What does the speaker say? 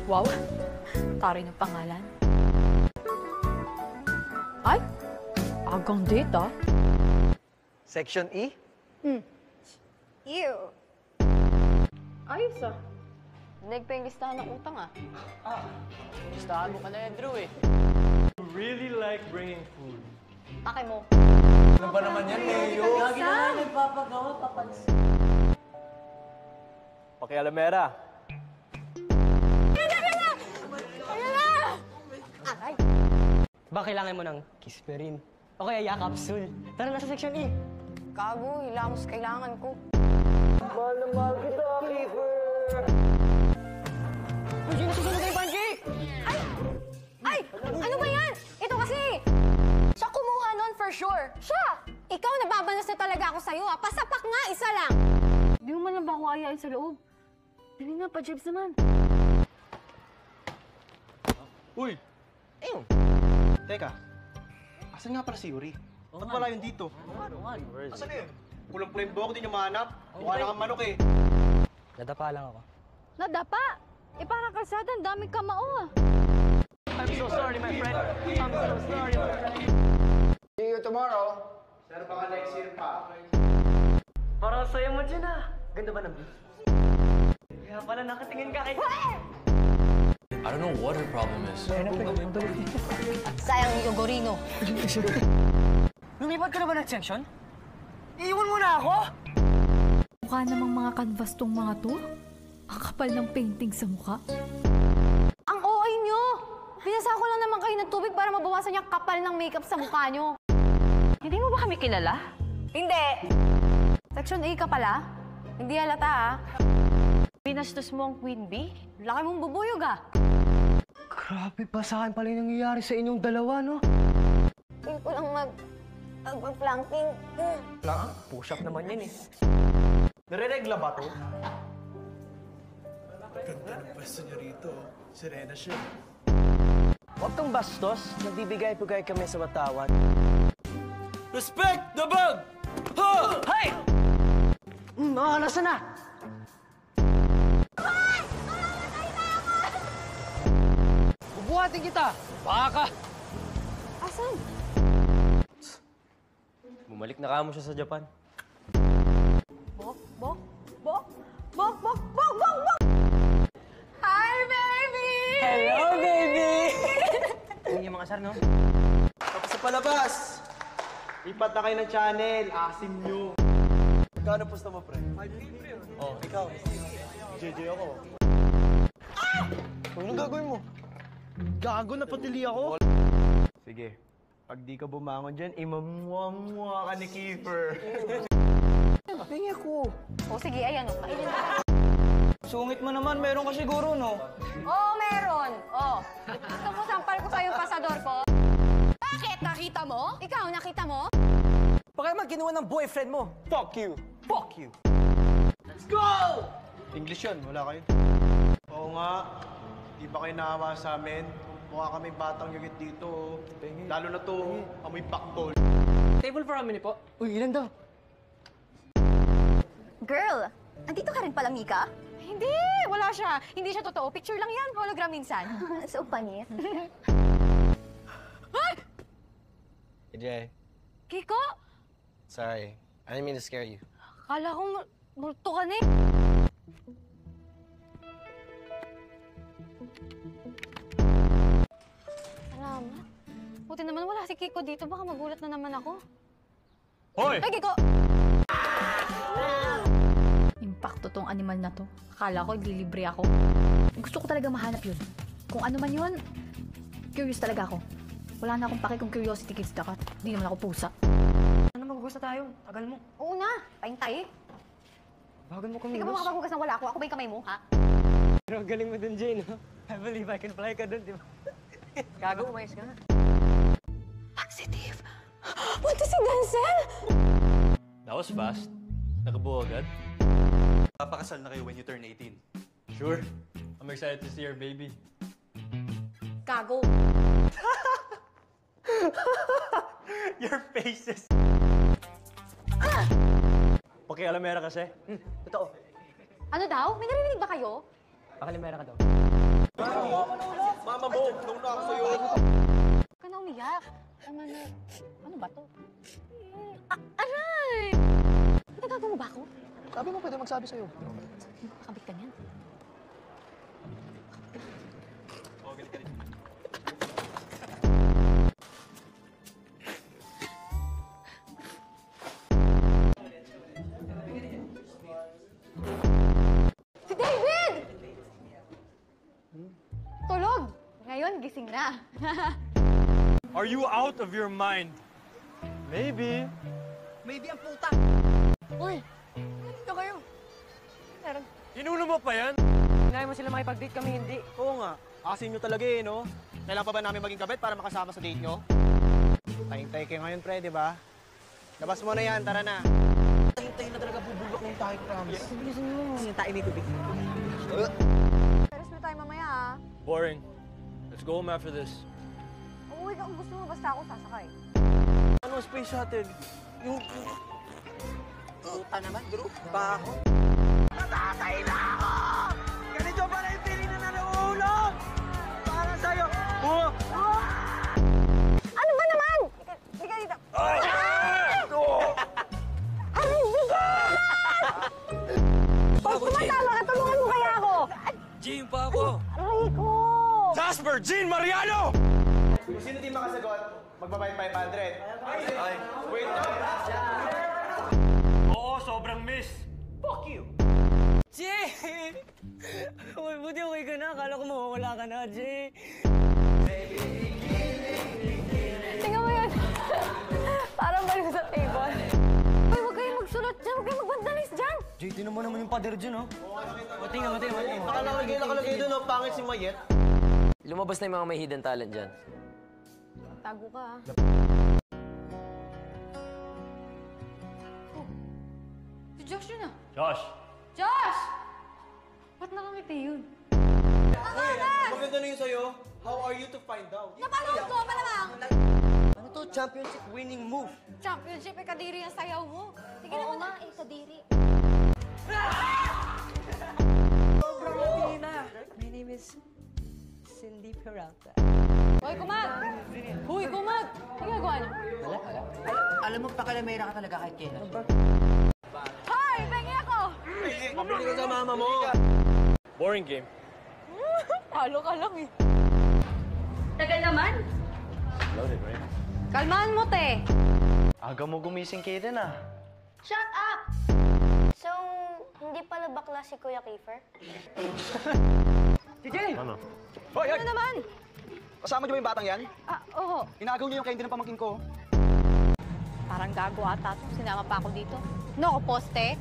Wow, taray ng pangalan. Ay, agang date ah. Section E? Ew. Ayos ah. Dinig pa yung listahan ng utang ah. Listahan mo ka na, Andrew eh. Really like bringing food. Pake mo. Ano ba naman yan, Mayo? Lagi na nga nagpapagawa, papansin. Pakialamera. Aray. Ba kailangan mo ng kisperin? O kaya yakapsul? Tara na sa section E. Gago, hilamos kailangan ko. Mahal na mahal kita, Kiefer! Hindi na susunod kay Banji! Ay! Ano ba yan? Ito kasi! Siya kumuha nun for sure. Siya! Ikaw, nababanas na talaga ako sa'yo ah. Pasapak nga, isa lang. Di mo man lang ba ako ayayin sa loob? Dali nga pa, Jebs naman. Uy! Ayun! Teka, asan nga pala si Yuri? Ba't wala yun dito? Asan na yun? Kulang-pula yung buhok, di niyo mahanap. Mukha na kang manok eh. Nadapa lang ako. Nadapa! Eh parang kalsada, ang daming kamao ah. I'm so sorry, my friend. I'm so sorry, my friend. See you tomorrow. Sir, baka next year pa. Parang saya mo dyan ah. Ganda ba ng view? Kaya pala nakatingin ka kay... I don't know what her problem is. Sayang yung Gorino. Lumipat ka na ba ng section? Iiwan mo na ako? Mukha namang mga canvas tong mga to. Ang kapal ng painting sa mukha. Ang OA nyo! Binasa ko lang naman kayo ng tubig para mabawasan yung kapal ng makeup sa mukha nyo. Hindi mo ba kami kilala? Hindi! Section A ka pala? Hindi halata ah. Pinastos mo ang Queen Bee? Laki mong bubuyog ah. Grabe pa sa akin pala yung nangyayari sa inyong dalawa, no? Hindi ko lang mag-flanking. Lang? Push-up naman yan eh. Nare-regla ba to? Ganda ng pwesto niya rito. Serena siya. Huwag kang bastos. Nagbibigay-bigay kami sa batawan. Respect the bug! Ha! Hey! Nasa na? Bubuhatin kita! Baka! Asan? Bumalik na kamo siya sa Japan. Bok, bok, bok, bok, bok, bok, bok, bok! Hi, baby! Hello, baby! Yung yung mga asar, no? Tapos sa palabas! Lipat na kayo ng channel. Asim nyo. Magkano pusta mo, pre? 5K, pre. Oh, ikaw. JJ ako. Ano gagawin mo? Gago na patili ako. Sige. Pag di ka bumangon dyan, imamuha-muha ka ni Kiefer. Pingi ako. O sige, ayan o. Kainin mo. Sungit mo naman, meron ka siguro, no? Oo, meron. Oo. Gusto mo sampal ko pa yung pasador ko? Bakit? Nakita mo? Ikaw, nakita mo? Baka naman ginawa ng boyfriend mo. Fuck you. Fuck you! Let's go! English yun, wala kayo. Oo nga. Di ba kayo naawa sa amin? Mukha kami batang yugit dito. Lalo na to, amoy backbone. Table for how many po? Uy, ilan daw? Girl, andito ka rin pala, Mika? Hindi, wala siya. Hindi siya totoo. Picture lang yan. Hologram minsan. So pangit. AJ, Kiko, sorry. I didn't mean to scare you. kala kong multo ka na eh. Salamat. Buti naman wala si Kiko dito. Baka magulat na naman ako. Hoy! Ay, Kiko! Impacto tong animal na to. Akala ko ililibre ako. Gusto ko talaga mahanap yun. Kung ano man yun, curious talaga ako. Wala na akong pake kung curiosity kids dapat. Hindi naman ako pusa. Ano maghugas na tayo? Tagal mo. Oo na, pahintay. Bagal mo Hindi ka ba kumilos. makapaghugas ng wala ako? Ako ba yung kamay mo, ha? Pero ang galing mo dun, Jane, no? I believe I can fly ka dun, di ba? Gago, umayos ka na. Positive! Punta si Denzel! That was fast. Nakabuo agad. Papakasal na kayo when you turn 18. Sure. I'm excited to see your baby. Gago! Your faces! Pakialamera kasi. Totoo. Ano daw? May narinig ba kayo? Pakalimera ka daw. Mama mo, nauna ako sa'yo. Huwag ka na umiyak. Tama na. Ano ba to? Aray! Nagagawa mo ba ako? Sabi mo pwede magsabi sa'yo. Makabit ka niyan. Si David! Tulog! Ngayon, gising na. Are you out of your mind? Maybe. Uy! Ito kayo. Inuno mo pa yan? Kaya mo sila makipag-date, kami hindi. Oo nga. Asin nyo talaga eh, no? Kailangan pa ba namin maging kabit para makasama sa date nyo? Tahing-tahi kayo ngayon, pre, di ba? Labas mo na yan, tara na. Tahing-tahi na talaga, bubulok ng tayo, promise. Yung tayo may tubig. Paris mo tayo mamaya, ah. Boring. Let's go home after this. Umuwi ka kung gusto mo, basta ako sasakay. Ano, space shuttle? Yung... Puta naman, group. Ba ako? Natatay na ako! Ganito pala yung piling na nanuulog! Para sa'yo! Ano ba naman? Hindi ka dito. Aray, bigat! Pag tumatama ka, tulungan mo kaya ako! Jim pa ako! Aray ko! Jasper Jean Mariano! Kung sino di makasagot, magbabayad 500. Ay, wait. Oo, sobrang miss. Fuck you! Jay! Uy, buti okay ka na. Akala ko mawawala ka na, Jay. Tingnan mo yun. Parang balik sa table. Uy, huwag kayong magsulot dyan. Huwag kayong magbandalis dyan. Jay, tinan mo naman yung pader dyan, oh. O, tingnan mo. Nakalagay doon, no? Pangit si Mayet. Lumabas na yung mga may hidden talent dyan. Tago ka, ah. Si Josh yun ah. Josh! Josh! Ba't nakangiti yun? Maganda na yun sa'yo. How are you to find out? Napanood ko, malamang. Ano to? Championship winning move. Championship, eh, kadiri ang sayaw mo. Sige naman na. Eh, kadiri. My name is Cindy Peralta. Hoy, kumag! Huy, kumag! Ano ginagawa niyo? Alam mo, pakalamera ka talaga kahit kailan. Hoy, pengi ako! Mabili ka sa mama mo. Boring game. Halo ka lang eh. Tagal naman. Loaded, right? Kalmahan mo, te. Aga mo gumising kayo din, ah. Shut up! So, hindi pala bakla si Kuya Kiefer? Ano? Hoy, Ano naman? Kasama niyo ba yung batang yan? Ah, oo. Inagaw niyo yung candy ng pamangkin ko. Parang gago ata to. Sinama pa ako dito. No, ako poste.